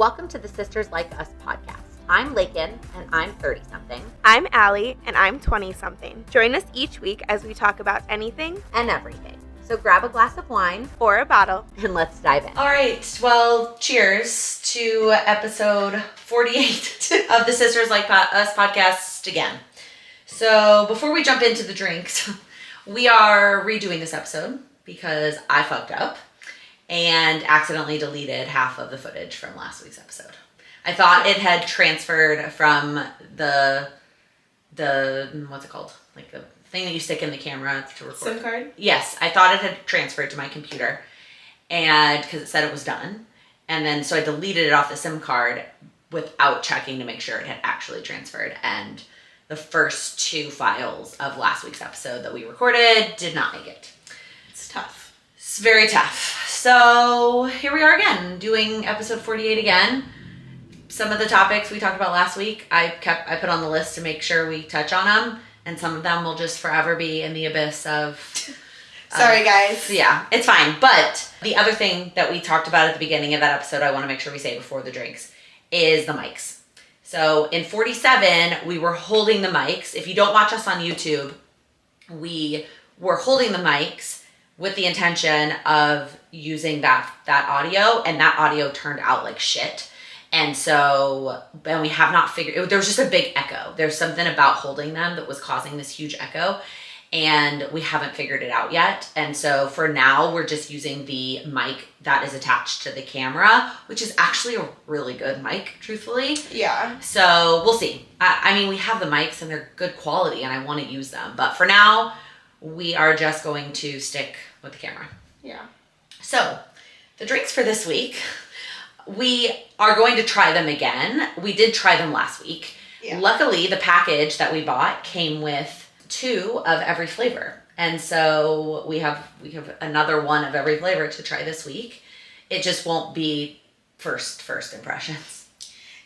Welcome to the Sisters Like Us podcast. I'm Laken, and I'm 30-something. I'm Allie, and I'm 20-something. Join us each week as we talk about anything and everything. So grab a glass of wine or a bottle, and let's dive in. All right, well, cheers to episode 48 of the Sisters Like Us podcast again. So before we jump into the drinks, we are redoing this episode because I fucked up and accidentally deleted half of the footage from last week's episode. I thought it had transferred from the what's it called? Like the thing that you stick in the camera to record. SIM card? Yes, I thought it had transferred to my computer, and because it said it was done, and then so I deleted it off the SIM card without checking to make sure it had actually transferred, and the first two files of last week's episode that we recorded did not make it. It's tough. It's very tough. So here we are again, doing episode 48 again. Some of the topics we talked about last week, I put on the list to make sure we touch on them, and some of them will just forever be in the abyss of... Sorry, guys. Yeah, it's fine. But the other thing that we talked about at the beginning of that episode, I want to make sure we say before the drinks, is the mics. So in 47, we were holding the mics. If you don't watch us on YouTube, we were holding the mics with the intention of using that audio, and that audio turned out like shit. And we have not figured, there was just a big echo. There's something about holding them that was causing this huge echo, and we haven't figured it out yet. And so for now, we're just using the mic that is attached to the camera, which is actually a really good mic, truthfully. Yeah. So we'll see. I mean, we have the mics and they're good quality and I want to use them. But for now, we are just going to stick with the camera. Yeah. So the drinks for this week, we are going to try them again. We did try them last week. Yeah. Luckily, the package that we bought came with 2 of every flavor. And so we have another one of every flavor to try this week. It just won't be first impressions.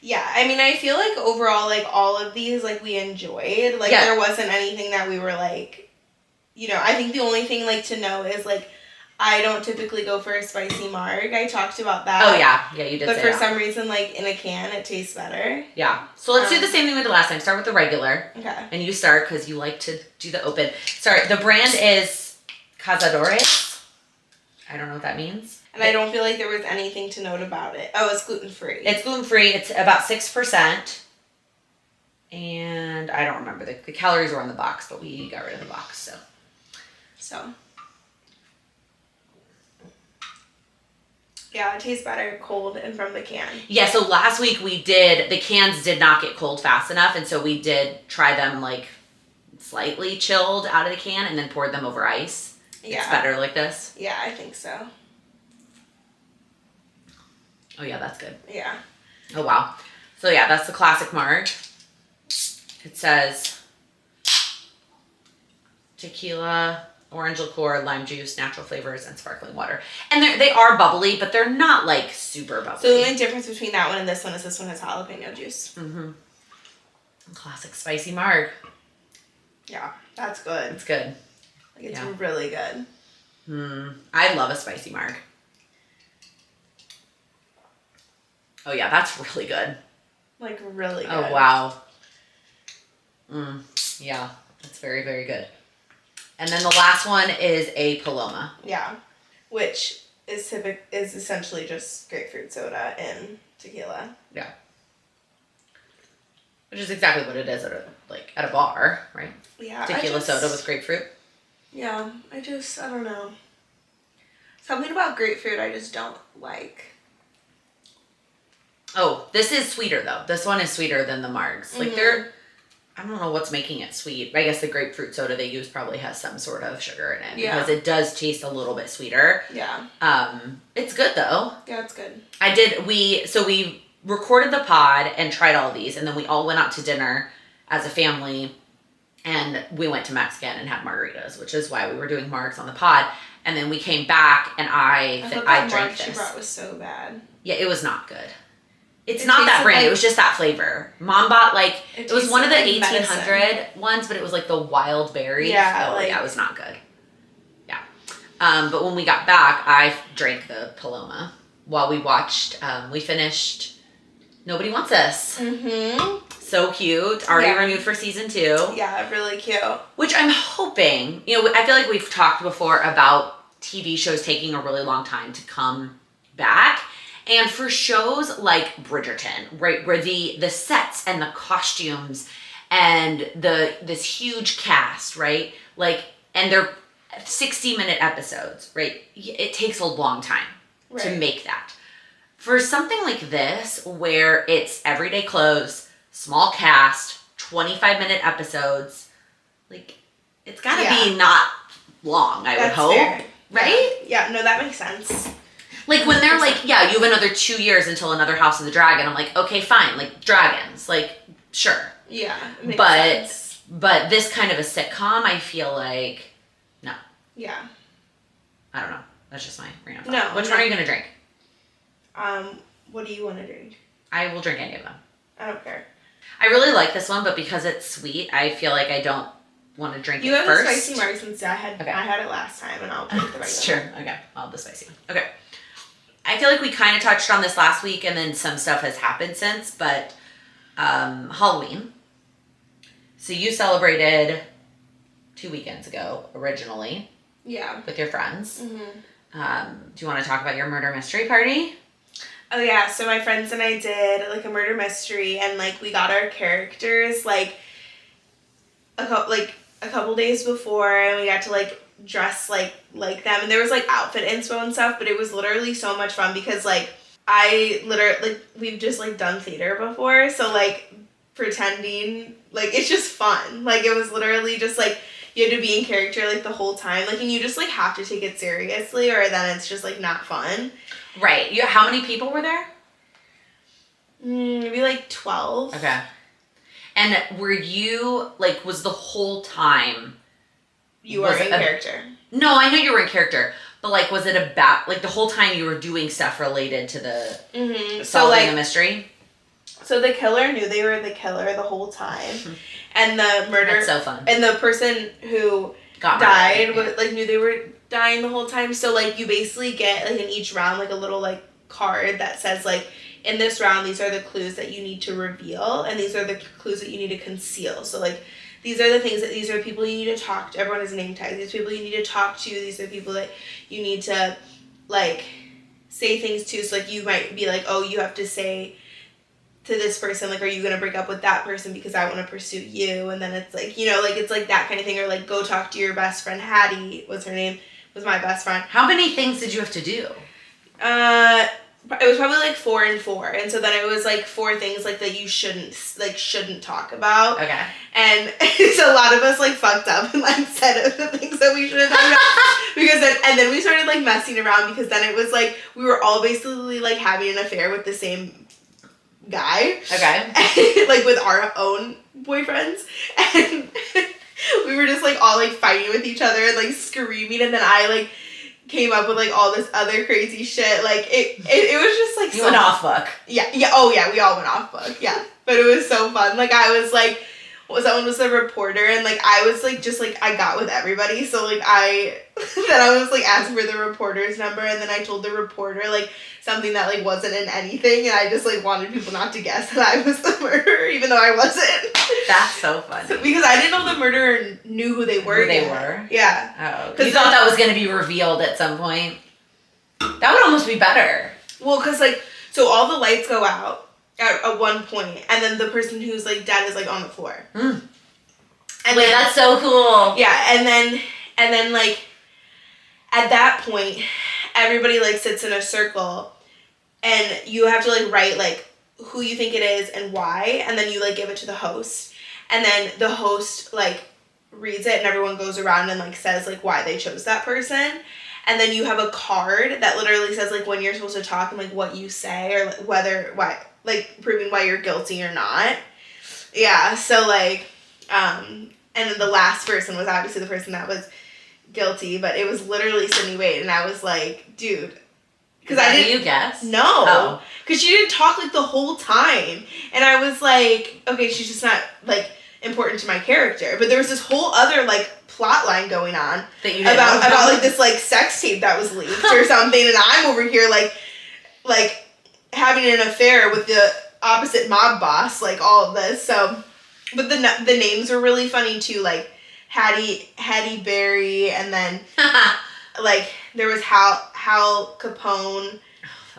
Yeah, I mean, I feel like overall, like, all of these, like, we enjoyed. Like, There wasn't anything that we were, like, you know, I think the only thing, like, to know is, like, I don't typically go for a spicy marg. I talked about that. Oh, yeah, you did But say for that. some reason, like, in a can, it tastes better. Yeah. So let's do the same thing we did last time. Start with the regular. Okay. And you start because you like to do the open. Sorry, the brand is Cazadores. I don't know what that means. And I don't feel like there was anything to note about it. Oh, it's gluten-free. It's gluten-free. It's about 6%. And I don't remember. The calories were on the box, but we got rid of the box, So. Yeah, it tastes better cold and from the can. Yeah, so last week the cans did not get cold fast enough, and so we did try them like slightly chilled out of the can and then poured them over ice. Yeah. It's better like this. Yeah, I think so. Oh yeah, that's good. Yeah. Oh wow. So yeah, that's the classic marg. It says tequila, orange liqueur, lime juice, natural flavors, and sparkling water. And they are bubbly, but they're not like super bubbly. So the only difference between that one and this one is this one has jalapeno juice. Mm-hmm. Classic spicy marg. Yeah, that's good. It's good. Like, it's really good. I love a spicy marg. Oh yeah, that's really good. Like, really good. Oh wow. Yeah, that's very, very good. And then the last one is a Paloma. Yeah, which is essentially just grapefruit soda and tequila. Yeah. Which is exactly what it is at a bar, right? Yeah. Tequila soda with grapefruit. Yeah, I don't know. Something about grapefruit I just don't like. Oh, this is sweeter though. This one is sweeter than the margs. Like I don't know what's making it sweet. I guess the grapefruit soda they use probably has some sort of sugar in it because it does taste a little bit sweeter. Yeah. It's good though. Yeah, it's good. We recorded the pod and tried all these, and then we all went out to dinner as a family, and we went to Mexican and had margaritas, which is why we were doing margs on the pod. And then we came back, and I drank this. She brought was so bad. Yeah, it was not good. It's not that brand. It was just that flavor. Mom bought it was one of the 1800 ones, but it was like the wild berry. Yeah, it was not good. Yeah. But when we got back, I drank the Paloma while we watched. We finished Nobody Wants Us. Mm-hmm. So cute. Already renewed for season 2. Yeah, really cute. Which I'm hoping, I feel like we've talked before about TV shows taking a really long time to come back. And for shows like Bridgerton, right, where the sets and the costumes and this huge cast, right, like, and they're 60-minute episodes, right, it takes a long time to make that. For something like this, where it's everyday clothes, small cast, 25-minute episodes, like, it's gotta be not long, I would hope. Fair. Right? Yeah, no, that makes sense. Like, when they're like, you have another 2 years until another House of the Dragon, I'm like, okay, fine, like, dragons, like, sure. Yeah, makes sense. But this kind of a sitcom, I feel like, no. Yeah. I don't know. That's just my random thought. No. Which one are you going to drink? What do you want to drink? I will drink any of them. I don't care. I really like this one, but because it's sweet, I feel like I don't want to drink it first. You have the spicy margs instead. I had it last time, and I'll drink the regular. Sure. Okay. I'll have the spicy one. Okay. I feel like we kind of touched on this last week, and then some stuff has happened since, but Halloween. So you celebrated 2 weekends ago, originally. Yeah. With your friends. Mm-hmm. Do you want to talk about your murder mystery party? Oh, yeah. So my friends and I did, like, a murder mystery, and, like, we got our characters, like, a couple days before, and we got to, like, dress like them, and there was, like, outfit inspo and stuff, but it was literally so much fun because, like, we've just, like, done theater before, so, like, pretending, like, it's just fun. Like, it was literally just, like, you had to be in character, like, the whole time, like, and you just, like, have to take it seriously, or then it's just, like, not fun. Right. How many people were there? Maybe, like, 12. Okay. And were you, like, was the whole time... You were in character. No, I know you were in character, but, like, was it about, like, the whole time you were doing stuff related to the solving a mystery? So the killer knew they were the killer the whole time, and the murder... That's so fun. And the person who died, like, knew they were dying the whole time, so, like, you basically get, like, in each round, like, a little, like, card that says, like, in this round, these are the clues that you need to reveal, and these are the clues that you need to conceal. So, like, these are the things that, these are the people you need to talk to. Everyone has name tags. These people you need to talk to. These are people that you need to, like, say things to. So, like, you might be like, oh, you have to say to this person, like, are you going to break up with that person because I want to pursue you? And then it's, like, like, it's, like, that kind of thing. Or, like, go talk to your best friend. Hattie was her name. Was my best friend. How many things did you have to do? It was probably, like, 4 and 4. And so then it was, like, 4 things, like, that you shouldn't talk about. Okay. And so a lot of us, like, fucked up and, like, said the things that we shouldn't talk about. Because then we started, like, messing around because then it was, like, we were all basically, like, having an affair with the same guy. Okay. Like, with our own boyfriends. And we were just, like, all, like, fighting with each other and, like, screaming. And then I, like, came up with, like, all this other crazy shit. Like, it was just, like, you went off book. Yeah, oh, yeah, we all went off book, yeah. But it was so fun. Like, I was, like, someone was a reporter, and, like, I was, like, just, like, I got with everybody. So, like, then I was, like, asking for the reporter's number, and then I told the reporter, like, something that, like, wasn't in anything, and I just, like, wanted people not to guess that I was the murderer, even though I wasn't. That's so funny. Because I didn't know the murderer knew who they were. Yeah. Oh. You thought that was going to be revealed at some point? That would almost be better. Well, because, like, so all the lights go out at one point, and then the person who's, like, dead is, like, on the floor. And wait, that's so cool. Yeah, and then, like, at that point, everybody, like, sits in a circle, and you have to, like, write, like, who you think it is and why, and then you, like, give it to the host, and then the host, like, reads it, and everyone goes around and, like, says, like, why they chose that person, and then you have a card that literally says, like, when you're supposed to talk and, like, what you say, or, like, why, like, proving why you're guilty or not. Yeah, so, like, and then the last person was obviously the person that was guilty, but it was literally Sydney Wade, and I was like, dude, because I didn't. You guess? No, because she didn't talk, like, the whole time, and I was like, okay, she's just not, like, important to my character. But there was this whole other, like, plot line going on that you didn't know about like this, like, sex tape that was leaked or something, and I'm over here like having an affair with the opposite mob boss, like all of this. So, but the names were really funny too, like Hattie Berry, and then like there was Hal Capone,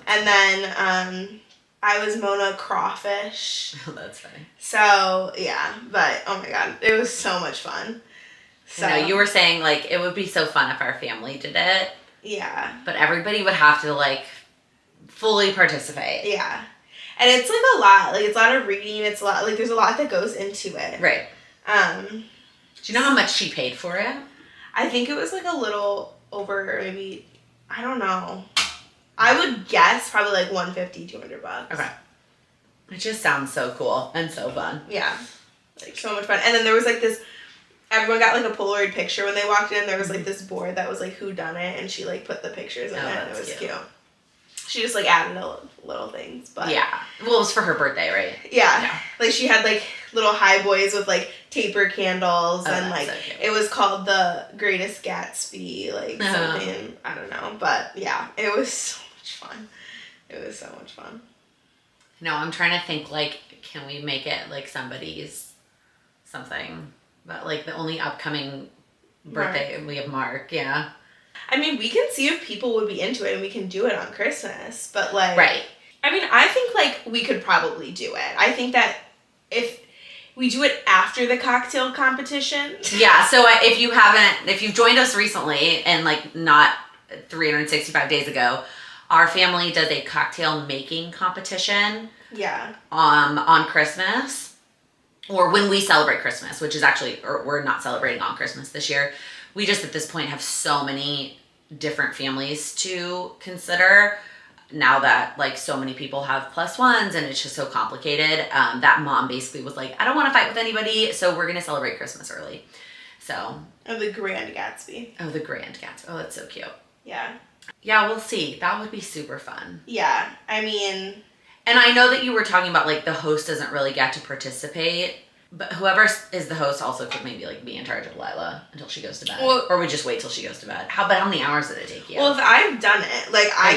and then I was Mona Crawfish. Oh, that's funny. So yeah, but oh my god, it was so much fun. So you were saying like it would be so fun if our family did it. Yeah. But everybody would have to like fully participate. Yeah. And it's like a lot. Like it's a lot of reading. It's a lot. Like there's a lot that goes into it. Right. Do you know how much she paid for it? I think it was like a little over, maybe, I don't know. I would guess probably like $150, $200. Okay. It just sounds so cool and so fun. Yeah. Like so much fun. And then there was like this, everyone got like a Polaroid picture when they walked in. There was like this board that was like who done it, and she like put the pictures in it, and it was cute. She just like added little things, but yeah. Well, it was for her birthday, right? Yeah. Like she had like little high boys with like taper candles, and like so it was called the Greatest Gatsby, like something, I don't know, but yeah, it was so much fun. It was so much fun. No, I'm trying to think like, can we make it like somebody's something, but like the only upcoming birthday we have Mark, yeah. I mean, we can see if people would be into it, and we can do it on Christmas, but like... Right. I mean, I think like we could probably do it. I think that if we do it after the cocktail competition... Yeah, so if you've joined us recently and like not 365 days ago, our family does a cocktail making competition. Yeah. On Christmas, or when we celebrate Christmas, which is actually, or we're not celebrating on Christmas this year. We just at this point have so many different families to consider now that like so many people have +1s, and it's just so complicated. That mom basically was like, I don't want to fight with anybody, so we're gonna celebrate Christmas early. So. Oh, the Grand Gatsby. Oh, the Grand Gatsby. Oh, that's so cute. Yeah. Yeah, we'll see. That would be super fun. Yeah, I mean. And I know that you were talking about like the host doesn't really get to participate. But whoever is the host also could maybe like be in charge of Lila until she goes to bed, or we just wait till she goes to bed. How many hours did it take you? Well, if I've done it, like I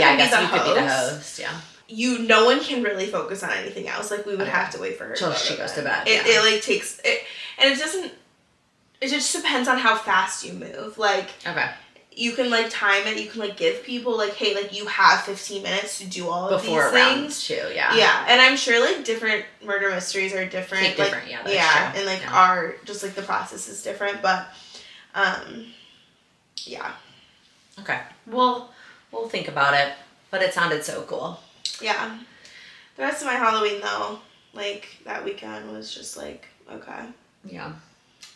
could be the host. Yeah. No one can really focus on anything else. Like we would have to wait for her till she goes to bed. It like takes it, and it doesn't. It just depends on how fast you move. Like you can like time it. You can like give people like, hey, like you have 15 minutes to do all of before these things. Round 2, yeah. Yeah, and I'm sure like different murder mysteries are different. Take different, yeah. That's true. And like our just like the process is different, but yeah. Okay. We'll think about it, but it sounded so cool. Yeah. The rest of my Halloween though, like that weekend was just like okay. Yeah.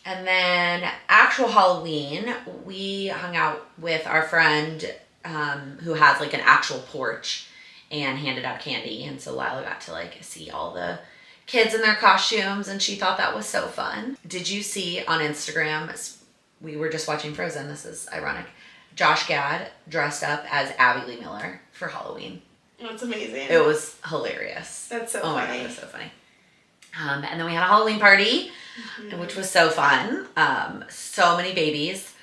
And then actual Halloween, we hung out with our friend who has like an actual porch and handed out candy. And so Lila got to like see all the kids in their costumes, and she thought that was so fun. Did you see on Instagram, we were just watching Frozen, this is ironic, Josh Gad dressed up as Abby Lee Miller for Halloween. That's amazing. It was hilarious. That's so funny. funny. Oh my God, it was so funny. And then we had a Halloween party, which was so fun. So many babies,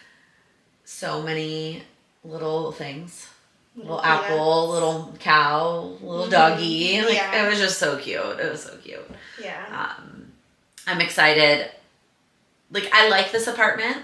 so many little things. Little apple, little cow, little doggy. Like it was just so cute. It was so cute. Yeah. I'm excited. Like I like this apartment,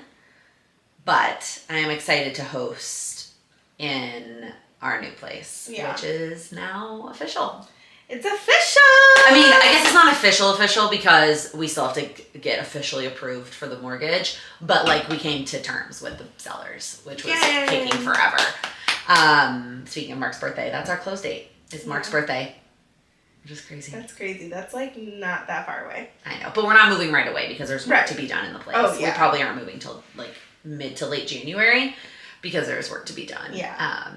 but I am excited to host in our new place, which is now official. It's official! I mean, I guess it's not official because we still have to get officially approved for the mortgage, but like we came to terms with the sellers, which was taking forever. Speaking of Mark's birthday, that's our close date. It's Mark's birthday, which is crazy. That's crazy. That's like not that far away. I know, but we're not moving right away because there's work to be done in the place. Oh, yeah. We probably aren't moving till like mid to late January because there's work to be done. Yeah.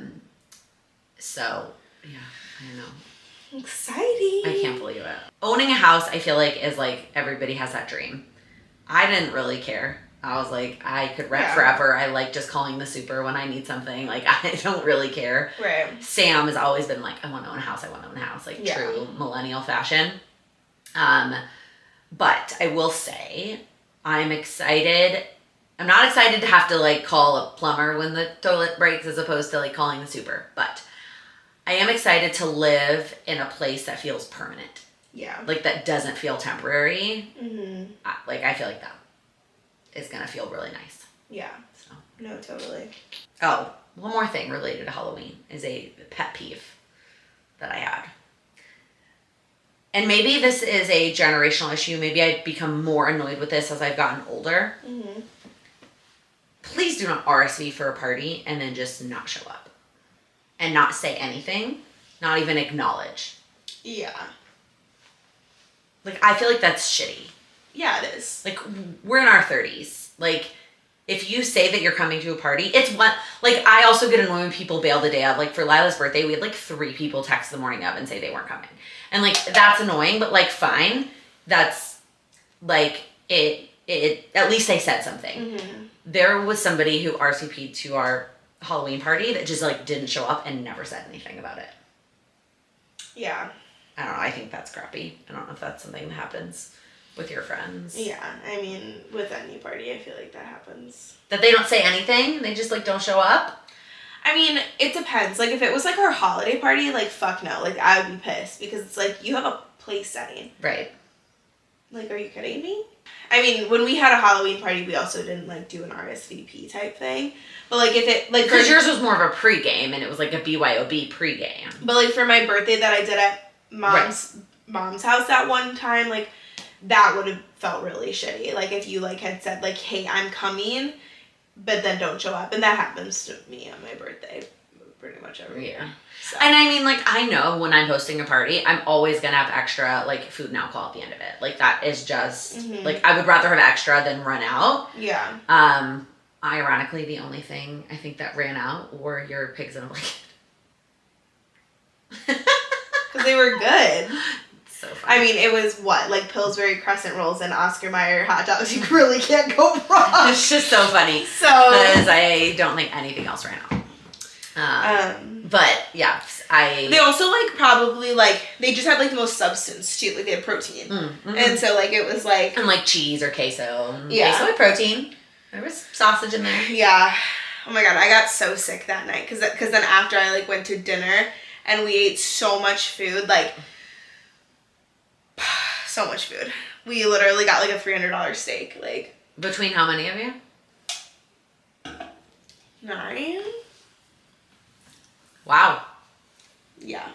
So, yeah, I don't know. Exciting. I can't believe it. Owning a house, I feel like, is like everybody has that dream. I didn't really care. I was like, I could rent forever. I like just calling the super when I need something. Like, I don't really care. Right. Sam has always been like, I want to own a house. Like, true millennial fashion. But I will say, I'm excited. I'm not excited to have to like call a plumber when the toilet breaks as opposed to like calling the super. But I am excited to live in a place that feels permanent. Yeah. Like, that doesn't feel temporary. Mm-hmm. I feel like that is going to feel really nice. Yeah. So. No, totally. Oh, one more thing related to Halloween is a pet peeve that I had. And maybe this is a generational issue. Maybe I've become more annoyed with this as I've gotten older. Mm-hmm. Please do not RSVP for a party and then just not show up. And not say anything. Not even acknowledge. Yeah. Like, I feel like that's shitty. Yeah, it is. Like, we're in our 30s. Like, if you say that you're coming to a party, it's one... Like, I also get annoyed when people bail the day of. Like, for Lila's birthday, we had, like, 3 people text the morning of and say they weren't coming. And, like, that's annoying, but, like, fine. That's, like, it at least they said something. Mm-hmm. There was somebody who RSVP'd to our Halloween party that just, like, didn't show up and never said anything about it. Yeah. I don't know. I think that's crappy. I don't know if that's something that happens with your friends. Yeah. I mean, with any party, I feel like that happens. That they don't say anything? They just, like, don't show up? I mean, it depends. Like, if it was, like, our holiday party, like, fuck no. Like, I would be pissed because it's, like, you have a place setting. Right. Like, are you kidding me? I mean, when we had a Halloween party, we also didn't, like, do an RSVP type thing. But, like, if it, like... Because yours was more of a pregame, and it was, like, a BYOB pregame. But, like, for my birthday that I did at mom's house that one time, like, that would have felt really shitty. Like, if you, like, had said, like, hey, I'm coming, but then don't show up. And that happens to me on my birthday pretty much every year. So. And I mean, like, I know when I'm hosting a party, I'm always going to have extra, like, food and alcohol at the end of it. Like, that is just, like, I would rather have extra than run out. Yeah. Ironically, the only thing I think that ran out were your pigs in a blanket. Because they were good. So funny. I mean, it was what? Like Pillsbury crescent rolls and Oscar Mayer hot dogs. You really can't go wrong. It's just so funny. So. Because I don't think anything else ran out. But, yeah, They also, like, probably, like, they just had, like, the most substance, too. Like, they had protein. Mm-hmm. And so, like, it was, like... And, like, cheese or queso. Yeah. Queso with protein. There was sausage in there. Yeah. Oh, my God. I got so sick that night. Because then after I, like, went to dinner and we ate so much food, like... So much food. We literally got, like, a $300 steak. Like... Between how many of you? 9? Wow. Yeah.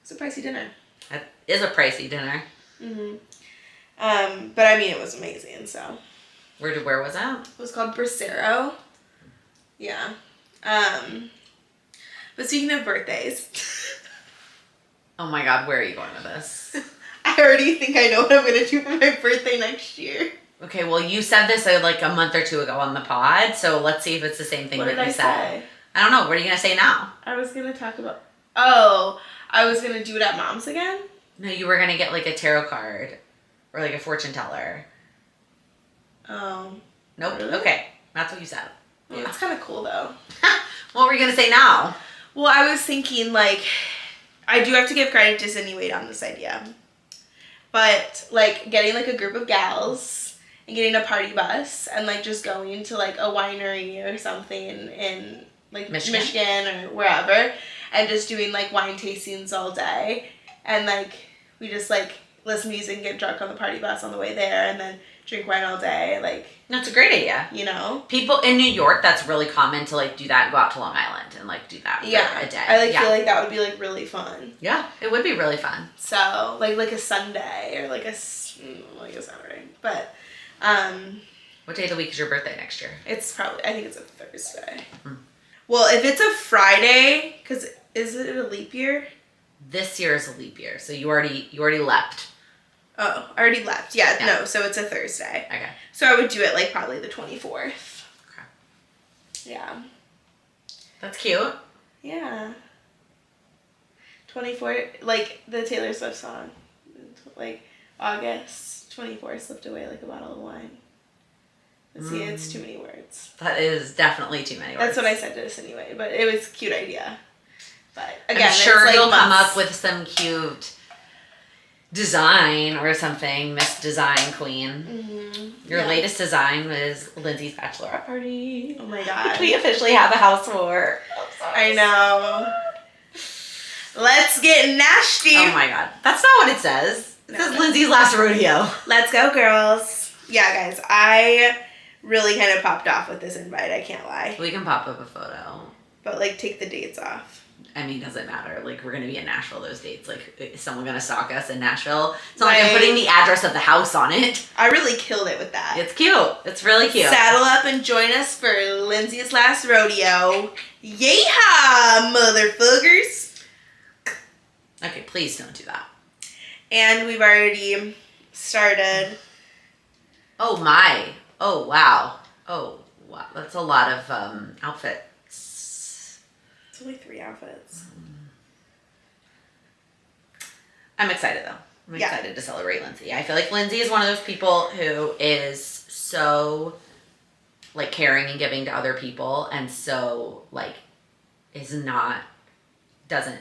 It's a pricey dinner. That is a pricey dinner. Mm-hmm. But I mean, it was amazing, so. Where was that? It was called Bracero. Yeah. But speaking of birthdays. Oh my God, where are you going with this? I already think I know what I'm going to do for my birthday next year. Okay, well, you said this like a month or 2 ago on the pod, so let's see if it's the same thing that you said. I don't know. What are you going to say now? I was going to talk about... Oh, I was going to do it at mom's again? No, you were going to get like a tarot card or like a fortune teller. Oh. Nope. Really? Okay. That's what you said. Well, it's kind of cool, though. What were you going to say now? Well, I was thinking, like, I do have to give credit to Sydney Wade on this idea. But, like, getting, like, a group of gals and getting a party bus and, like, just going to, like, a winery or something in, like, Michigan or wherever and just doing, like, wine tastings all day. And, like, we just, like, listen to music and get drunk on the party bus on the way there and then drink wine all day. Like... That's a great idea. You know? People in New York, that's really common to, like, do that and go out to Long Island and, like, do that for a day. I, like, feel like that would be, like, really fun. Yeah, it would be really fun. So, like a Sunday or, like a Saturday. But, What day of the week is your birthday next year? It's probably, I think it's a Thursday. Well, if it's a Friday, because is it a leap year? This year is a leap year, so you already left. Oh, I already left. Yeah, no, so it's a Thursday. Okay. So I would do it, like, probably the 24th. Okay. Yeah. That's cute. Yeah. 24th, like, the Taylor Swift song. Like, August 24th slipped away like a bottle of wine. See, it's too many words. That is definitely too many words. That's what I said to this anyway, but it was a cute idea. But, again, I'm sure it's, like, you'll come up with some cute design or something, Miss Design Queen. Mm-hmm. Your latest design was Lindsey's bachelorette party. Oh my God. We officially have a house tour. I know. Let's get nasty. Oh my god. That's not what it says. It says Lindsey's last rodeo. Let's go, girls. Yeah, guys, I really kind of popped off with this invite. I can't lie. We can pop up a photo. But, like, take the dates off. I mean, doesn't matter. Like, we're going to be in Nashville those dates. Like, is someone going to stalk us in Nashville? It's not like I'm putting the address of the house on it. I really killed it with that. It's cute. It's really cute. Saddle up and join us for Lindsey's last rodeo. Yeehaw, motherfuckers. Okay, please don't do that. And we've already started. Oh, my. Oh, wow. Oh, wow. That's a lot of outfits. It's only 3 outfits. I'm excited, though. I'm excited to celebrate Lindsey. I feel like Lindsey is one of those people who is so, like, caring and giving to other people, and so, like, doesn't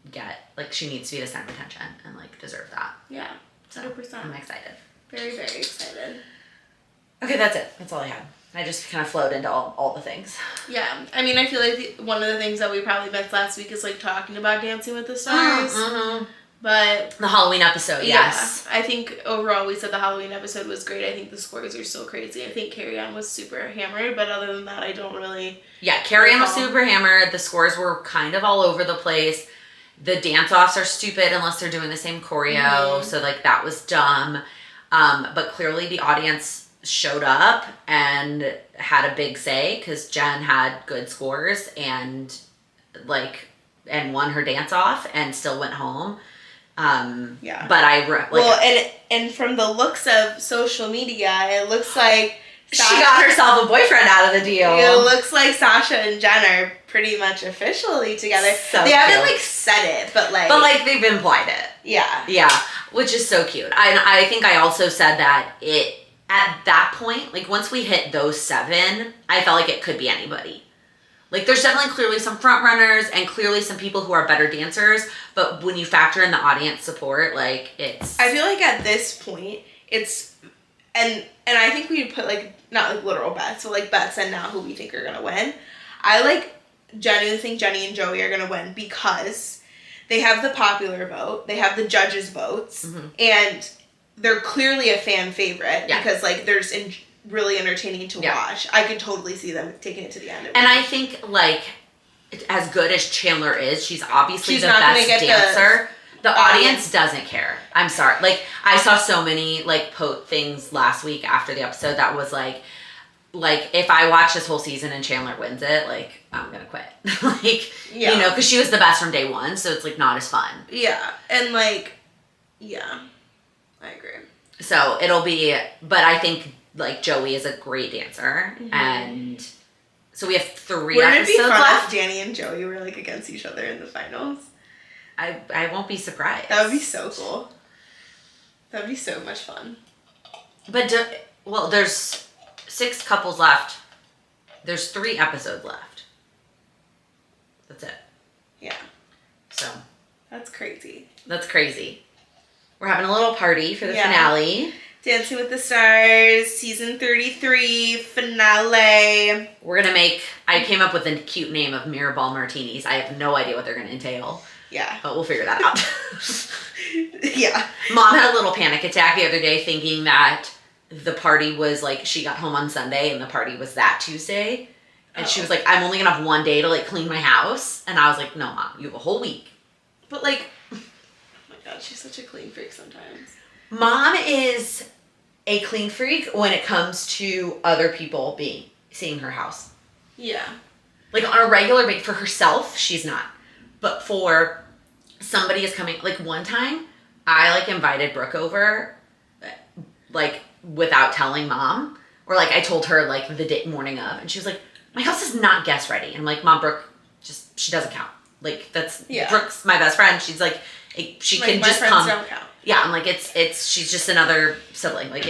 get, like, she needs to be the center of attention and, like, deserve that. Yeah, 100%. So, I'm excited. Very, very excited. Okay, that's it. That's all I had. I just kind of flowed into all the things. Yeah, I mean, I feel like one of the things that we probably missed last week is, like, talking about Dancing with the Stars. Mm-hmm. But the Halloween episode, yes. Yeah, I think overall we said the Halloween episode was great. I think the scores are still crazy. I think Carrie Ann was super hammered, but other than that, I don't really. Yeah, Carrie Ann was super hammered. The scores were kind of all over the place. The dance-offs are stupid unless they're doing the same choreo, so, like, that was dumb. But clearly the audience showed up and had a big say because Jen had good scores and won her dance-off and still went home. Yeah. But and from the looks of social media, it looks like she got herself a boyfriend out of the deal. It looks like Sasha and Jen are pretty much officially together. So they cute. haven't, like, said it, but they've implied it. Yeah. Yeah, which is so cute. I think I also said that at that point, like, once we hit those 7, I felt like it could be anybody. Like, there's definitely clearly some front runners and clearly some people who are better dancers, but when you factor in the audience support, like, it's... I feel like at this point, it's... And I think we put, like, not, like, literal bets, but, like, bets and now who we think are going to win. I, like, genuinely think Jenny and Joey are going to win because they have the popular vote, they have the judges' votes, and they're clearly a fan favorite because, like, they're just really entertaining to watch. I could totally see them taking it to the end. And I think, like, as good as Chandler is, she's obviously the best dancer. The audience doesn't care. I'm sorry. Like, I saw so many, like, things last week after the episode that was like, if I watch this whole season and Chandler wins it, like, I'm gonna quit. You know, because she was the best from day one, so it's, like, not as fun. Yeah. And, like, yeah. I agree. So it'll be, but I think, like, Joey is a great dancer, and so we have 3 episodes be fun left. If Danny and Joey were, like, against each other in the finals? I won't be surprised. That would be so cool. That would be so much fun. But there's 6 couples left. There's 3 episodes left. That's it. Yeah. So. That's crazy. That's crazy. We're having a little party for the finale. Dancing with the Stars, season 33, finale. We're going to I came up with a cute name of Mirrorball Martinis. I have no idea what they're going to entail. Yeah. But we'll figure that out. Yeah. Mom had a little panic attack the other day thinking that the party was, like, she got home on Sunday and the party was that Tuesday. And she was like, I'm only going to have one day to, like, clean my house. And I was like, no, Mom, you have a whole week. But, like, oh my God, she's such a clean freak sometimes. Mom is a clean freak when it comes to other people seeing her house. Yeah. Like, on a regular basis, for herself, she's not. But for somebody is coming, like, one time, I, like, invited Brooke over, like, without telling Mom. Or, like, I told her, like, the morning of. And she was like, my house is not guest ready. And I'm like, Mom, Brooke, she doesn't count. Like, Brooke's my best friend. She's like, she can just come. My friends don't count. Yeah, I'm like, she's just another sibling. Like,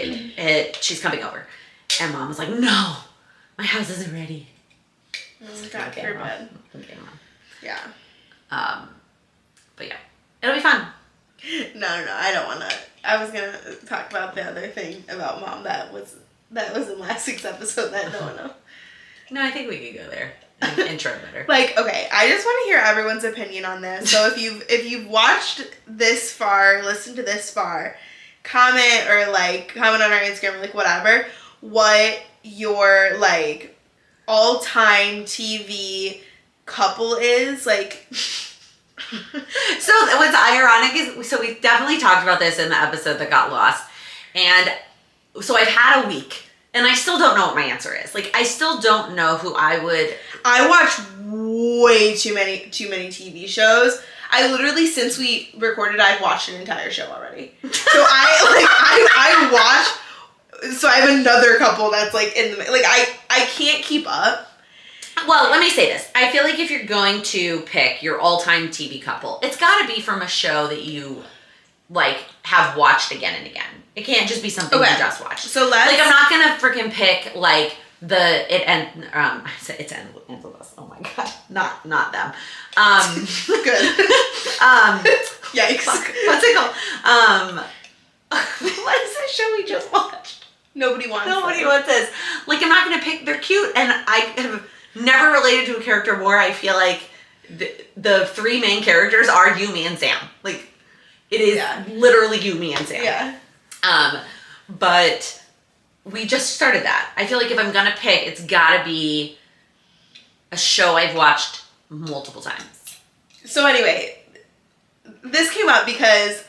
she's coming over. And Mom was like, no, my house isn't ready. Oh, God, for bed. Okay, Mom. Yeah. But yeah, it'll be fun. No, I don't want to. I was going to talk about the other thing about Mom that was in last week's episode that no one knows. No, I think we could go there. intro better. Like, okay, I just want to hear everyone's opinion on this. So if you've watched this far, listened to this far, comment on our Instagram, like whatever, what your like all-time TV couple is, like. So what's ironic is, so we definitely talked about this in the episode that got lost, and so I've had a week. And I still don't know what my answer is. Like, I still don't know who I would. I watch way too many TV shows. I literally, since we recorded, I've watched an entire show already. So I watch. So I have another couple that's like in the like I can't keep up. Well, let me say this. I feel like if you're going to pick your all-time TV couple, it's got to be from a show that you like have watched again and again. It can't just be something you just watched. So let's like I'm not gonna freaking pick like ends with us. Oh my god, not them. Good. Yikes. Fuck. What's it called? What is that show we just watched? Nobody wants this. Like I'm not gonna pick. They're cute, and I have never related to a character more. I feel like the three main characters are you, me, and Sam. Like it is literally you, me, and Sam. Yeah. But we just started that. I feel like if I'm gonna pick, it's gotta be a show I've watched multiple times. So anyway, this came up because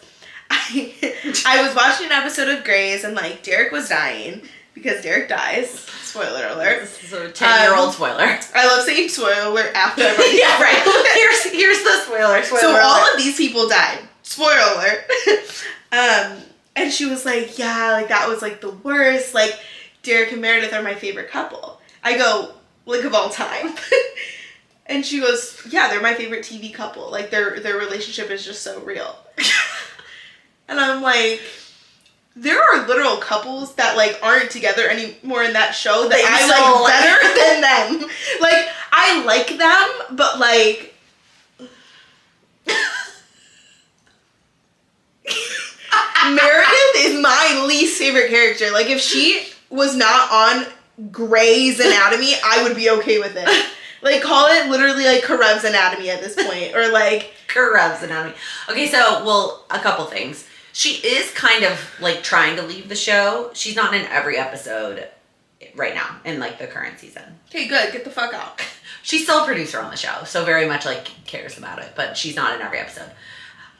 I was watching an episode of Grey's and like Derek was dying because Derek dies. Spoiler alert. This is a 10-year-old spoiler. I love saying spoiler alert after I've already yeah, right. Here's the spoiler. So alert. All of these people died. Spoiler alert. And she was like, yeah, like that was like the worst. Like Derek and Meredith are my favorite couple. I go, like of all time. And she goes, yeah, they're my favorite TV couple. Like their relationship is just so real. And I'm like, there are literal couples that like aren't together anymore in that show that I like better than them. Like I like them, but like Meredith is my least favorite character. Like if she was not on Grey's Anatomy, I would be okay with it. Like call it literally like Karev's Anatomy at this point, or like Karev's Anatomy. Okay, so well, a couple things. She is kind of like trying to leave the show. She's not in every episode right now in like the current season. Okay, good. Get the fuck out. She's still a producer on the show, so very much like cares about it, but she's not in every episode.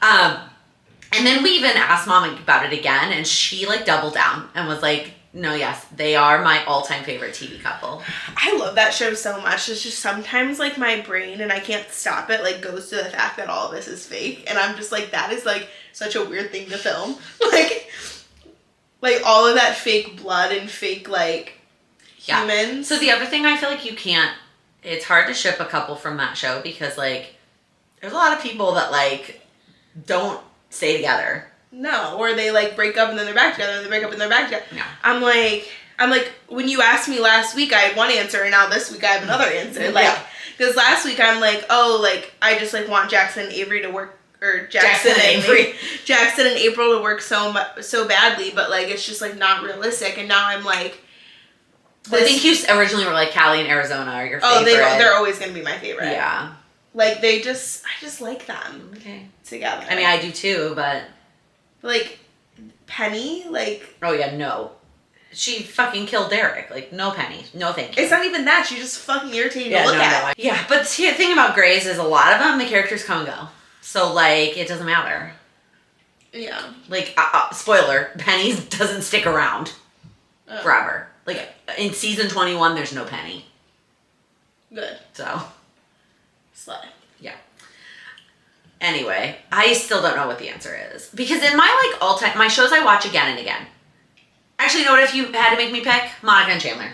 And then we even asked Mom about it again, and she like doubled down and was like, no, yes, they are my all-time favorite TV couple. I love that show so much. It's just sometimes like my brain, and I can't stop it, like goes to the fact that all of this is fake. And I'm just like, that is like such a weird thing to film. Like all of that fake blood and fake like humans. So the other thing I feel like it's hard to ship a couple from that show because like there's a lot of people that like don't stay together. No, or they like break up and then they're back together, and they break up and they're back together. Yeah. I'm like, when you asked me last week, I had one answer, and now this week I have another answer. Like, because last week I'm like, oh, like I just like want Jackson and Avery to work, or Jackson and April to work so badly, but like it's just like not realistic. And now I'm like, I think you originally were like Cali and Arizona are your favorite. Oh, they're always gonna be my favorite. Yeah. Like I just like them. Okay. Together. I mean, I do too, but. Like, Penny, like... Oh, yeah, no. She fucking killed Derek. Like, no Penny. No thank you. It's not even that. She's just fucking irritating to look at. No. Yeah, but the thing about Grey's is a lot of them, the characters come and go. So, like, it doesn't matter. Yeah. Like, spoiler, Penny doesn't stick around forever. Like, in season 21, there's no Penny. Good. So. Slay. Yeah. Anyway, I still don't know what the answer is. Because in my, like, all-time... My shows I watch again and again. Actually, you know what? If you had to make me pick, Monica and Chandler.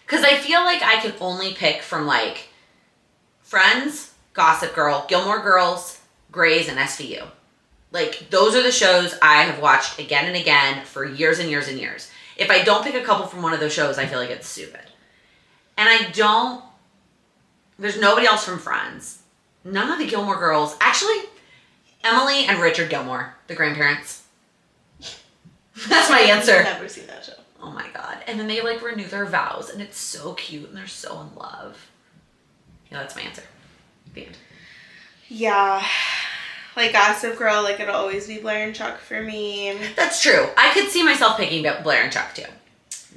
Because I feel like I can only pick from, like, Friends, Gossip Girl, Gilmore Girls, Grey's, and SVU. Like, those are the shows I have watched again and again for years and years and years. If I don't pick a couple from one of those shows, I feel like it's stupid. And I don't... There's nobody else from Friends. None of the Gilmore Girls. Actually, Emily and Richard Gilmore, the grandparents. That's my answer. I've never seen that show. Oh my god. And then they like renew their vows and it's so cute and they're so in love. Yeah, that's my answer. The end. Yeah. Like Gossip Girl, like it'll always be Blair and Chuck for me. That's true. I could see myself picking Blair and Chuck too.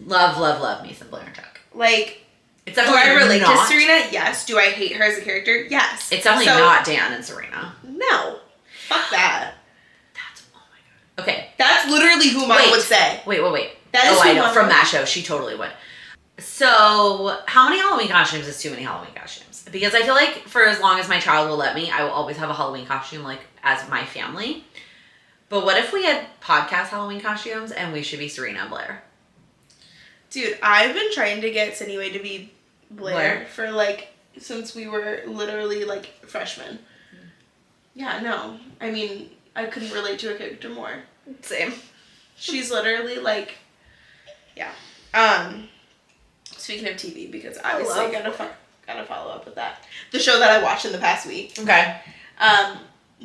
Love me some Blair and Chuck. Like, it's do definitely I relate not, to Serena? Yes. Do I hate her as a character? Yes. It's definitely not Dan and Serena. No. Fuck that. That's, oh my god. Okay. That's literally who Mom would say. Wait. That is I know. Mom From would. that show, she totally would. So, how many Halloween costumes is too many Halloween costumes? Because I feel like for as long as my child will let me, I will always have a Halloween costume, like, as my family. But what if we had podcast Halloween costumes and we should be Serena and Blair? Dude, I've been trying to get Cindy Way to be Blair for, like, since we were literally, like, freshmen. Yeah, no. I mean, I couldn't relate to a character more. Same. She's literally, like, yeah. Speaking of TV, because obviously I gotta follow up with that. The show that I watched in the past week. Okay.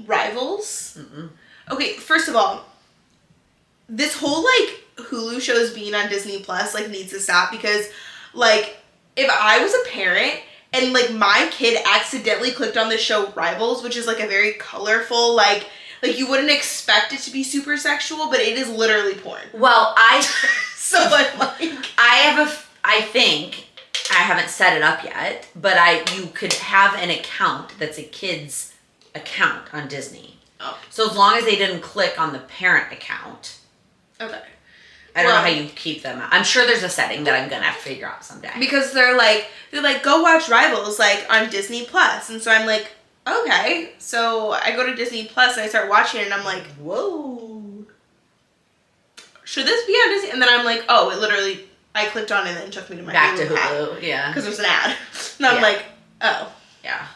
Rivals. Mm-mm. Okay, first of all, this whole, like, Hulu shows being on Disney Plus, like, needs to stop because, like, if I was a parent and, like, my kid accidentally clicked on the show Rivals, which is, like, a very colorful, like you wouldn't expect it to be super sexual, but it is literally porn. Well, So I'm like... I think, I haven't set it up yet, but you could have an account that's a kid's account on Disney. Oh. So as long as they didn't click on the parent account. Okay. I don't know how you keep them. I'm sure there's a setting that I'm going to have to figure out someday. Because they're like, go watch Rivals, like, on Disney Plus. And so I'm like, okay. So I go to Disney Plus and I start watching it and I'm like, whoa. Should this be on Disney? And then I'm like, oh, it literally, I clicked on it and then it took me to my Back to Hulu app. Hulu, yeah. Because there's an ad. And I'm like, oh. Yeah.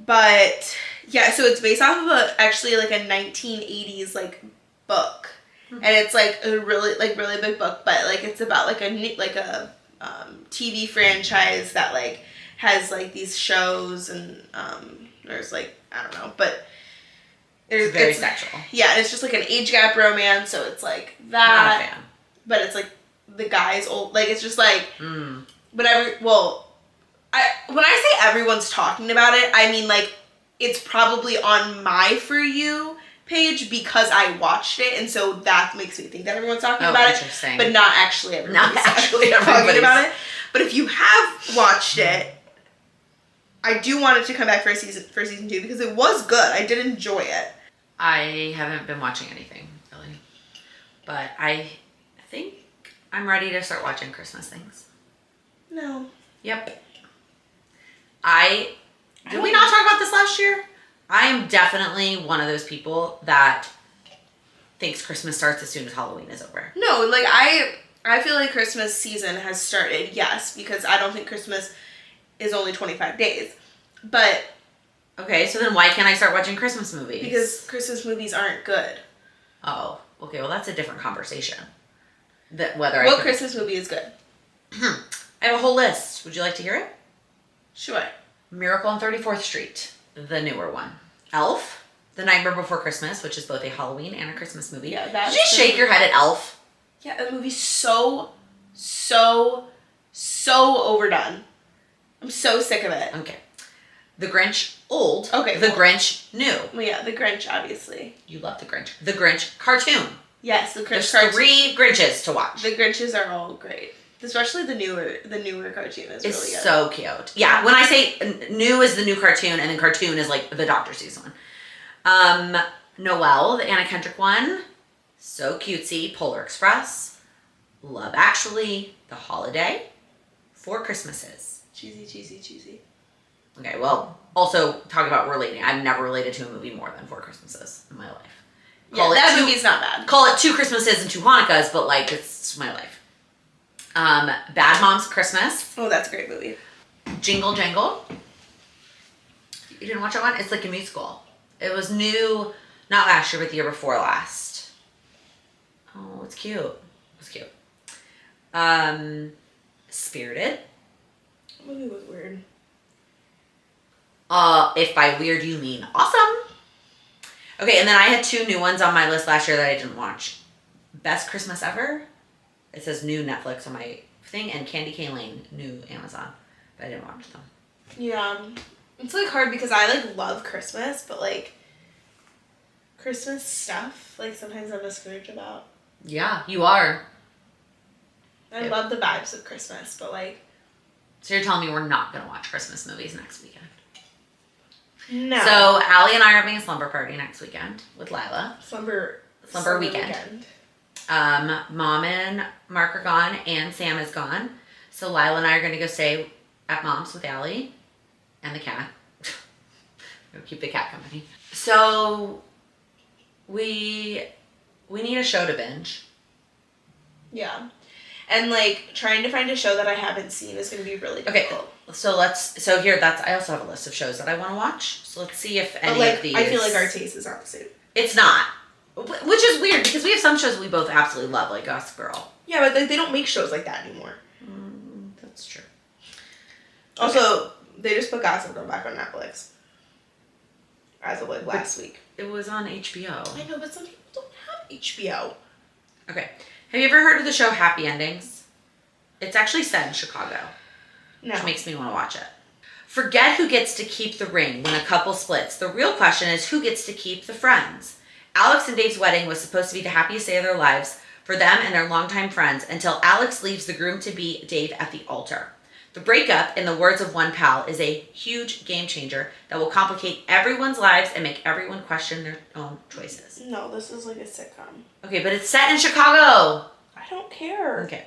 But, yeah, so it's based off of actually, like, a 1980s, like, book. And it's, like, a really big book, but, like, it's about, like, a TV franchise that, like, has, like, these shows and, there's, like, I don't know, but it's very sexual. Yeah, it's just, like, an age gap romance, so it's, like, that. Not a fan. But it's, like, the guy's old, like, it's just, like, whatever, well, when I say everyone's talking about it, I mean, like, it's probably on my For You page because I watched it, and so that makes me think that everyone's talking about it, but not actually everybody's talking about it. But if you have watched it, I do want it to come back for season 2 because it was good. I did enjoy it. I haven't been watching anything, really. But I think I'm ready to start watching Christmas things. No. Yep. Did we not talk about this last year? I am definitely one of those people that thinks Christmas starts as soon as Halloween is over. No, like, I feel like Christmas season has started, yes, because I don't think Christmas is only 25 days. But... Okay, so then why can't I start watching Christmas movies? Because Christmas movies aren't good. Oh, okay, well that's a different conversation. What Christmas movie is good? I have a whole list. Would you like to hear it? Sure. Miracle on 34th Street, the newer one. Elf, The Nightmare Before Christmas, which is both a Halloween and a Christmas movie. Yeah, that's... Did you shake your head at Elf? Yeah, that movie's so overdone. I'm so sick of it. Okay. The Grinch, old. Okay. The Grinch, new. Well, yeah, The Grinch, obviously. You love The Grinch. The Grinch, cartoon. Yes, The Grinch There's cartoon. 3 Grinches to watch. The Grinches are all great. Especially the newer cartoon is really good. It's so cute. Yeah, when I say new is the new cartoon, and then cartoon is like the Dr. Seuss one. Noelle, the Anna Kendrick one. So cutesy. Polar Express. Love Actually. The Holiday. 4 Christmases. Cheesy. Okay, well, also talk about relating. I've never related to a movie more than 4 Christmases in my life. That movie's not bad. Call it 2 Christmases and 2 Hanukkahs, but like, it's my life. Bad Moms Christmas. Oh, that's a great movie. Jingle Jangle. You didn't watch that one? It's like a musical. It was new, not last year, but the year before last. Oh, it's cute. It's cute. Spirited. That movie was weird. If by weird you mean awesome. Okay, and then I had 2 new ones on my list last year that I didn't watch. Best Christmas Ever. It says new Netflix on my thing, and Candy Cane Lane, new Amazon. but I didn't watch them. Yeah. It's, like, hard because I, like, love Christmas, but, like, Christmas stuff, like, sometimes I'm a Scrooge about. Yeah, you are. I love the vibes of Christmas, but, like... So you're telling me we're not going to watch Christmas movies next weekend? No. So Allie and I are having a slumber party next weekend with Lila. Slumber weekend. Mom and Mark are gone and Sam is gone. So Lila and I are going to go stay at Mom's with Allie and the cat. We'll keep the cat company. So we need a show to binge. Yeah. And, like, trying to find a show that I haven't seen is going to be really difficult. Okay, I also have a list of shows that I want to watch. So let's see if any of these... I feel like our taste is not the same. It's not. Which is weird, because we have some shows we both absolutely love, like Gossip Girl. Yeah, but they don't make shows like that anymore. That's true. Also, they just put Gossip Girl back on Netflix. As of, like, last week. It was on HBO. I know, but some people don't have HBO. Okay. Have you ever heard of the show Happy Endings? It's actually set in Chicago. No. Which makes me want to watch it. Forget who gets to keep the ring when a couple splits. The real question is who gets to keep the friends. Alex and Dave's wedding was supposed to be the happiest day of their lives for them and their longtime friends until Alex leaves the groom-to-be Dave at the altar. The breakup, in the words of one pal, is a huge game changer that will complicate everyone's lives and make everyone question their own choices. No, this is like a sitcom. Okay, but it's set in Chicago. I don't care. Okay.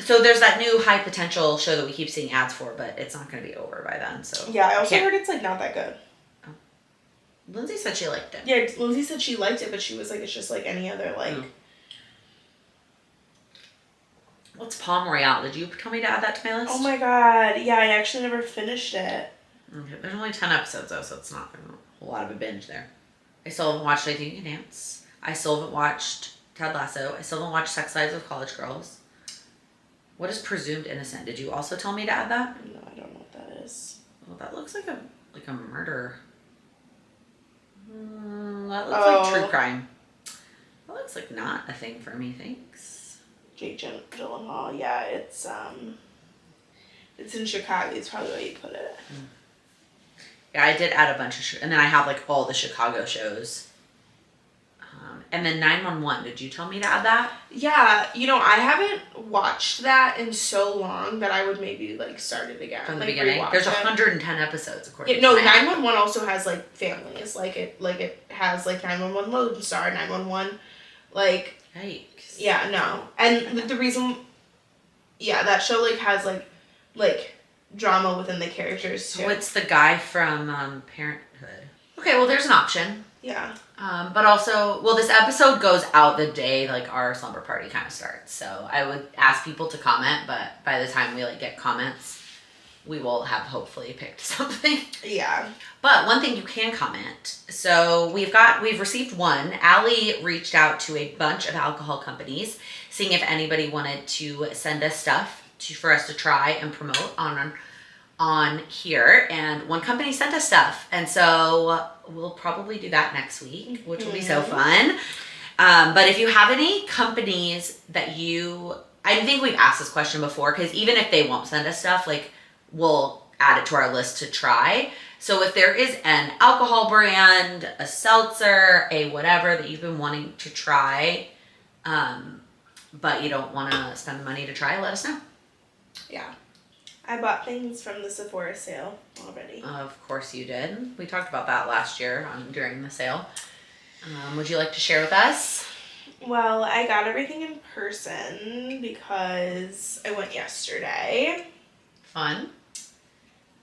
So there's that new high potential show that we keep seeing ads for, but it's not going to be over by then. So yeah, I also heard it's like not that good. Oh. Lindsey said she liked it. Yeah, Lindsey said she liked it, but she was like, it's just like any other like. Oh. What's Palm Royale? Did you tell me to add that to my list? Oh my god! Yeah, I actually never finished it. Okay, there's only 10 episodes though, so it's not a whole lot of a binge there. I still haven't watched I Think You Can Dance. I still haven't watched Ted Lasso. I still haven't watched Sex Lives with College Girls. What is Presumed Innocent? Did you also tell me to add that? No, I don't know what that is. Well, that looks like a murder. That looks like true crime. That looks like not a thing for me, thanks. Jake Gyllenhaal, yeah, it's in Chicago. It's probably why you put it. Yeah, I did add a bunch of shows, and then I have like all the Chicago shows. And then 911. Did you tell me to add that? Yeah, I haven't watched that in so long that I would maybe like start it again. From the like, beginning. There's 110 episodes according to 911 also has like families. It has like 911 Lone Star, 911 like. Yikes. Yeah, no. And the reason, that show, like, has, like, drama within the characters, too. So it's the guy from Parenthood. Okay, well, there's an option. Yeah. But also, this episode goes out the day, like, our slumber party kind of starts. So I would ask people to comment, but by the time we, like, get comments, we will have hopefully picked something. Yeah. But one thing you can comment. So we've received one. Allie reached out to a bunch of alcohol companies, seeing if anybody wanted to send us stuff for us to try and promote on here. And one company sent us stuff. And so we'll probably do that next week, which will be so fun. But if you have any companies that I think we've asked this question before, because even if they won't send us stuff, like, we'll add it to our list to try. So if there is an alcohol brand, a seltzer, a whatever that you've been wanting to try, but you don't want to spend the money to try, let us know. Yeah. I bought things from the Sephora sale already. Of course you did. We talked about that last year during the sale. Would you like to share with us? Well, I got everything in person because I went yesterday. Fun.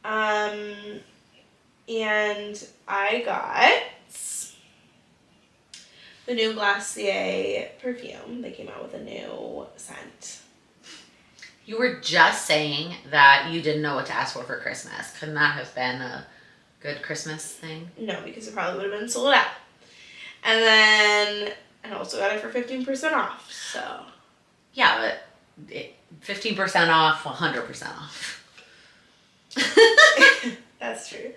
And I got the new Glacier perfume. They came out with a new scent. You were just saying that you didn't know what to ask for Christmas. Couldn't that have been a good Christmas thing? No, because it probably would have been sold out. And then I also got it for 15% off, so. Yeah, but 15% off, 100% off. That's true.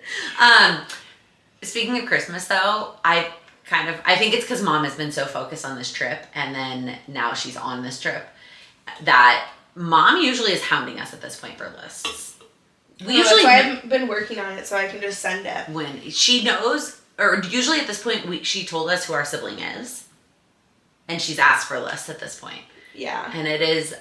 Speaking of Christmas though, I think it's because Mom has been so focused on this trip, and then now she's on this trip, that Mom usually is hounding us at this point for lists. That's why I've been working on it, so I can just send it. When she knows, or usually at this point, she told us who our sibling is. And she's asked for a list at this point. Yeah. And it is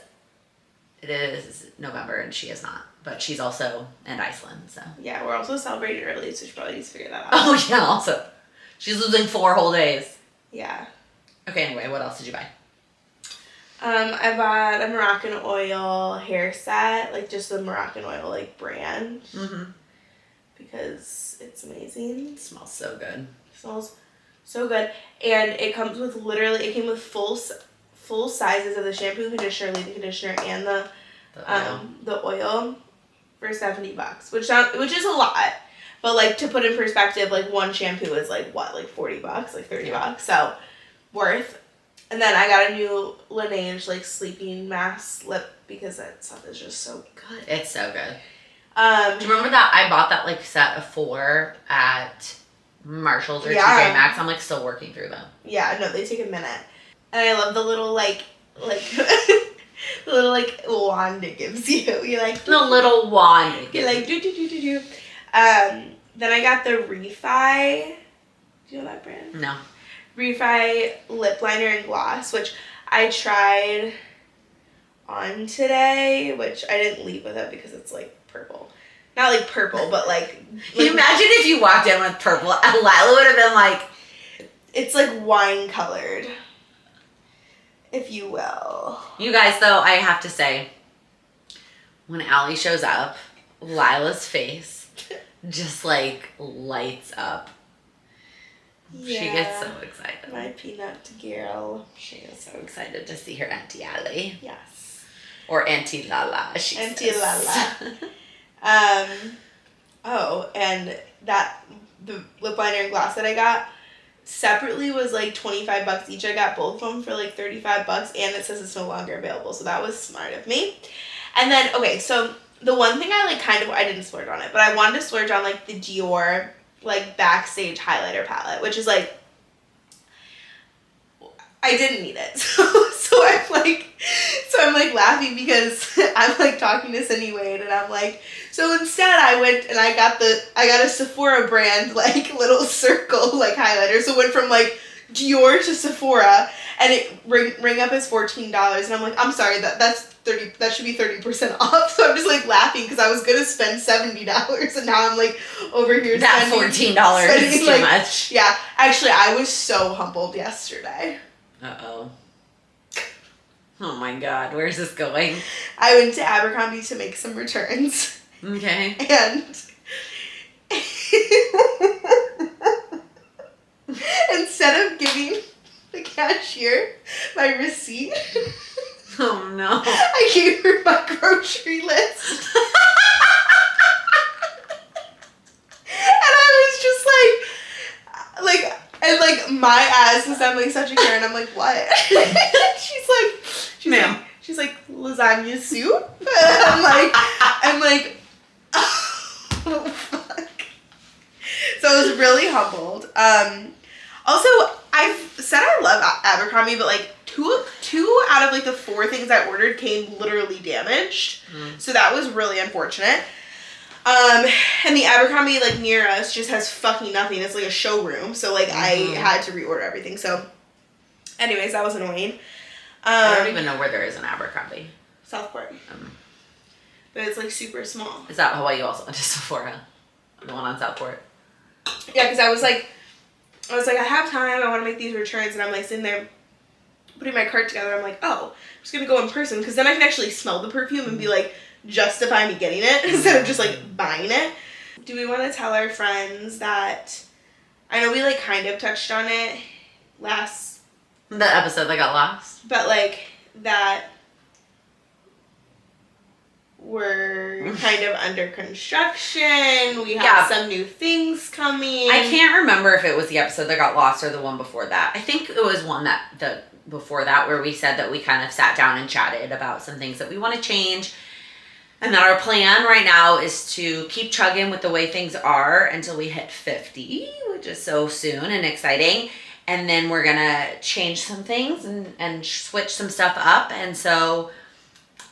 November, and she is not. But she's also in Iceland, so. Yeah, we're also celebrating early, so she probably needs to figure that out. Oh, yeah, also. She's losing 4 whole days. Yeah. Okay, anyway, what else did you buy? I bought a Moroccan oil hair set, like just the Moroccan oil like brand. Mm-hmm. Because it's amazing. It smells so good. It smells so good. And it comes with it came with full sizes of the shampoo, conditioner, leave-in conditioner, and the oil for $70, which is a lot. But like to put in perspective, like one shampoo is like what, like $40, like $30. So worth. And then I got a new Laneige like sleeping mask lip because that stuff is just so good. It's so good. Do you remember that I bought that like set of 4 at Marshall's or TJ Maxx? I'm like still working through them. Yeah, no, they take a minute. And I love the little like the little like wand it gives you. You like the little wand. You like do. Then I got the Refi. Do you know that brand? No. Refi lip liner and gloss, which I tried on today, which I didn't leave with it because it's like purple. Not like purple, but like Can you imagine if you walked in with purple? Lila would have been like... It's like wine colored, if you will. You guys, though, I have to say, when Allie shows up, Lila's face just like lights up. Yeah, she gets so excited. My peanut girl. She is so excited to see her Auntie Allie. Yes. Or Auntie Lala, she Auntie says. Lala. And the lip liner and gloss that I got separately was like $25 each. I got both of them for like $35, and it says it's no longer available, so that was smart of me. And then, okay, so the one thing I didn't splurge on it, but I wanted to splurge on like the Dior like backstage highlighter palette, which is like, I didn't need it. So I'm like laughing because I'm like talking to Cindy Wade, and I'm like, so instead I went and I got a Sephora brand like little circle like highlighter. So it went from like Dior to Sephora, and it ring up as $14, and I'm like, I'm sorry, that's 30, that should be 30% off. So I'm just like laughing because I was gonna spend $70, and now I'm like over here that spending $14 is too like, much. Yeah, actually I was so humbled yesterday. Uh-oh. Oh my God, where's this going? I went to Abercrombie to make some returns. Okay. And instead of giving the cashier my receipt, oh no, I gave her my grocery list. And I was just like, and like my ass is I'm like such a Karen. I'm like, what? she's like lasagna soup. And I'm like, oh fuck. So I was really humbled. Also, I've said I love Abercrombie, but like two out of like the 4 things I ordered came literally damaged. So that was really unfortunate. And the Abercrombie like near us just has fucking nothing. It's like a showroom. So like I had to reorder everything. So anyways, that was annoying. I don't even know where there is an Abercrombie. Southport. But it's like super small. Is that why you also went to Sephora? The one on Southport? Yeah, because I was like, I have time. I want to make these returns. And I'm like sitting there putting my cart together. I'm like, oh, I'm just going to go in person. Because then I can actually smell the perfume and be like, justify me getting it instead of just like buying it. Do we want to tell our friends that, I know we like kind of touched on it the episode that got lost, but like that we're kind of under construction. We have some new things coming. I can't remember if it was the episode that got lost or the one before that. I think it was one before that where we said that we kind of sat down and chatted about some things that we want to change. And that our plan right now is to keep chugging with the way things are until we hit 50, which is so soon and exciting. And then we're going to change some things and switch some stuff up. And so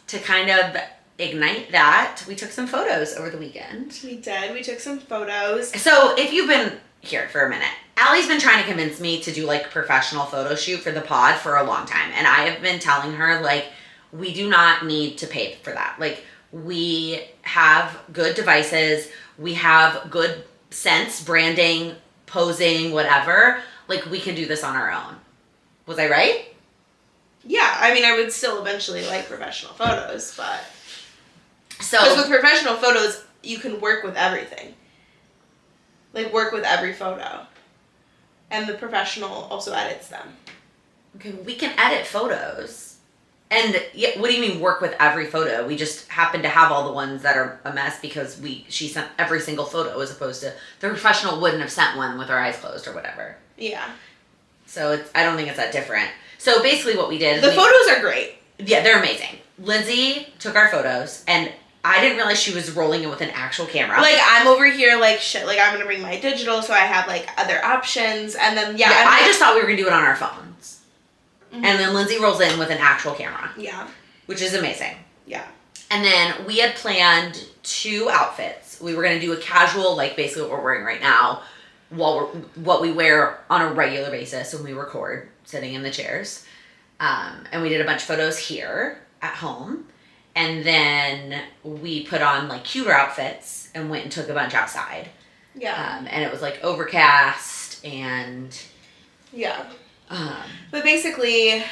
to kind of ignite that, we took some photos over the weekend. We did. We took some photos. So if you've been here for a minute, Allie's been trying to convince me to do like professional photo shoot for the pod for a long time. And I have been telling her like, we do not need to pay for that. Like, we have good devices. We have good sense, branding, posing, whatever. Like, we can do this on our own. Was I right? Yeah, I mean, I would still eventually like professional photos, but... So, because with professional photos, you can work with everything. Like, work with every photo. And the professional also edits them. okay, we can edit photos. And yeah, what do you mean work with every photo? We just happen to have all the ones that are a mess because she sent every single photo as opposed to the professional wouldn't have sent one with her eyes closed or whatever. Yeah. So I don't think it's that different. So basically what we did is the photos are great. Yeah, they're amazing. Lindsey took our photos and I didn't realize she was rolling in with an actual camera. Like, I'm over here like, shit, like, I'm gonna bring my digital so I have like other options. And then, yeah. I just thought we were gonna do it on our phones. Mm-hmm. And then Lindsey rolls in with an actual camera. Yeah. Which is amazing. Yeah. And then we had planned 2 outfits. We were going to do a casual, like basically what we're wearing right now, what we wear on a regular basis when we record, sitting in the chairs. And we did a bunch of photos here at home. And then we put on like cuter outfits and went and took a bunch outside. Yeah. And it was like overcast and... Yeah. But basically,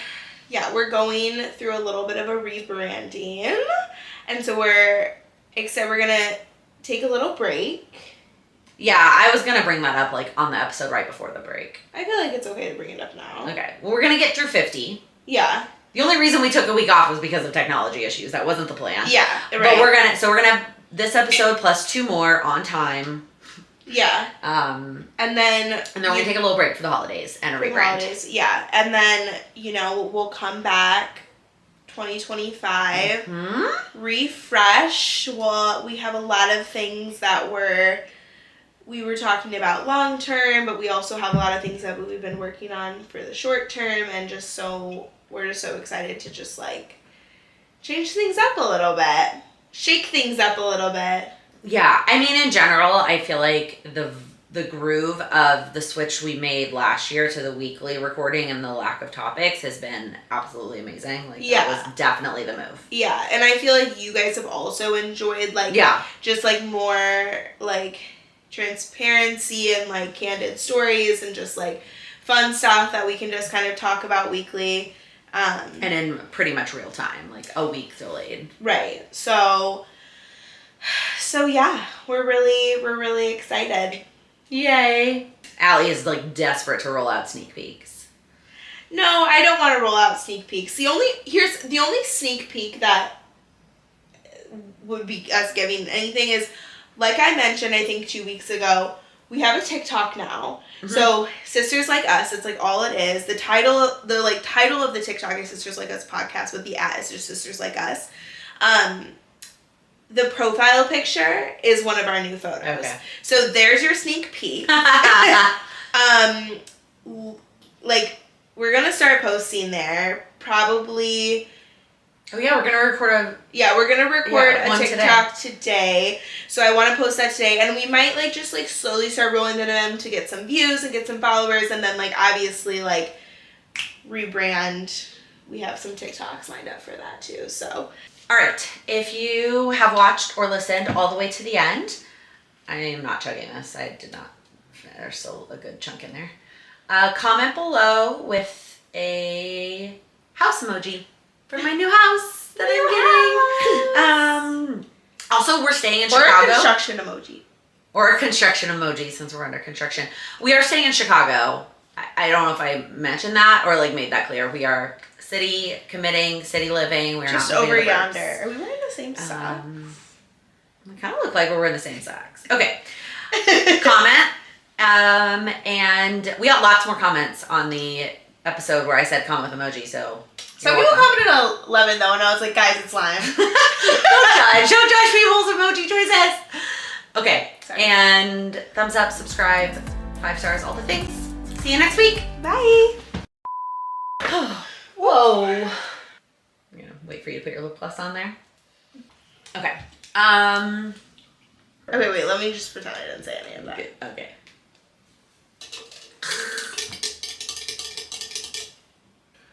yeah, we're going through a little bit of a rebranding. And so we're gonna take a little break. Yeah, I was gonna bring that up like on the episode right before the break. I feel like it's okay to bring it up now. Okay, well, we're gonna get through 50. Yeah. The only reason we took a week off was because of technology issues. That wasn't the plan. Yeah, right. But we're gonna have this episode plus 2 more on time. Yeah. And then we're gonna take a little break for the holidays and a rebrand. Yeah. And then, we'll come back 2025, refresh. Well, we have a lot of things that we were talking about long term, but we also have a lot of things that we've been working on for the short term, and we're just so excited to just like change things up a little bit, shake things up a little bit. Yeah, I mean, in general, I feel like the groove of the switch we made last year to the weekly recording and the lack of topics has been absolutely amazing. Like, that was definitely the move. Yeah, and I feel like you guys have also enjoyed, like, just, like, more, like, transparency and, like, candid stories and just, like, fun stuff that we can just kind of talk about weekly. And in pretty much real time, like, a week delayed. Right. So yeah, we're really excited. Yay. Allie is like desperate to roll out sneak peeks. No, I don't want to roll out sneak peeks. The only sneak peek that would be us giving anything is, like I mentioned, I think 2 weeks ago, we have a TikTok now. Mm-hmm. So Sisters Like Us, it's like all it is. The title of the TikTok is Sisters Like Us podcast, but the @ is just Sisters Like Us. The profile picture is one of our new photos. Okay. So there's your sneak peek. Like, we're gonna start posting there probably. Oh yeah, we're gonna record a TikTok today. So I want to post that today, and we might like just like slowly start rolling into them to get some views and get some followers, and then like obviously like rebrand. We have some TikToks lined up for that too. So. All right, if you have watched or listened all the way to the end, I am not chugging this. I did not. There's still a good chunk in there. Comment below with a house emoji for my new house that I'm getting. Also, we're staying in Chicago. Or a construction emoji. Or a construction emoji, since we're under construction. We are staying in Chicago. I don't know if I mentioned that or like made that clear. We are city committing, city living. We're just not over yonder. Are we wearing the same socks? We kind of look like we're wearing the same socks. Okay. Comment. And we got lots more comments on the episode where I said comment with emoji. So some people commented 11 though, and I was like, guys, it's lime. Don't judge people's emoji choices. Okay. Sorry. And thumbs up, subscribe, 5 stars, all the things. See you next week. Bye. Whoa. I'm going to wait for you to put your lip gloss on there. Okay. Okay, wait, let me just pretend I didn't say any of that. Okay.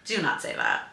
Do not say that.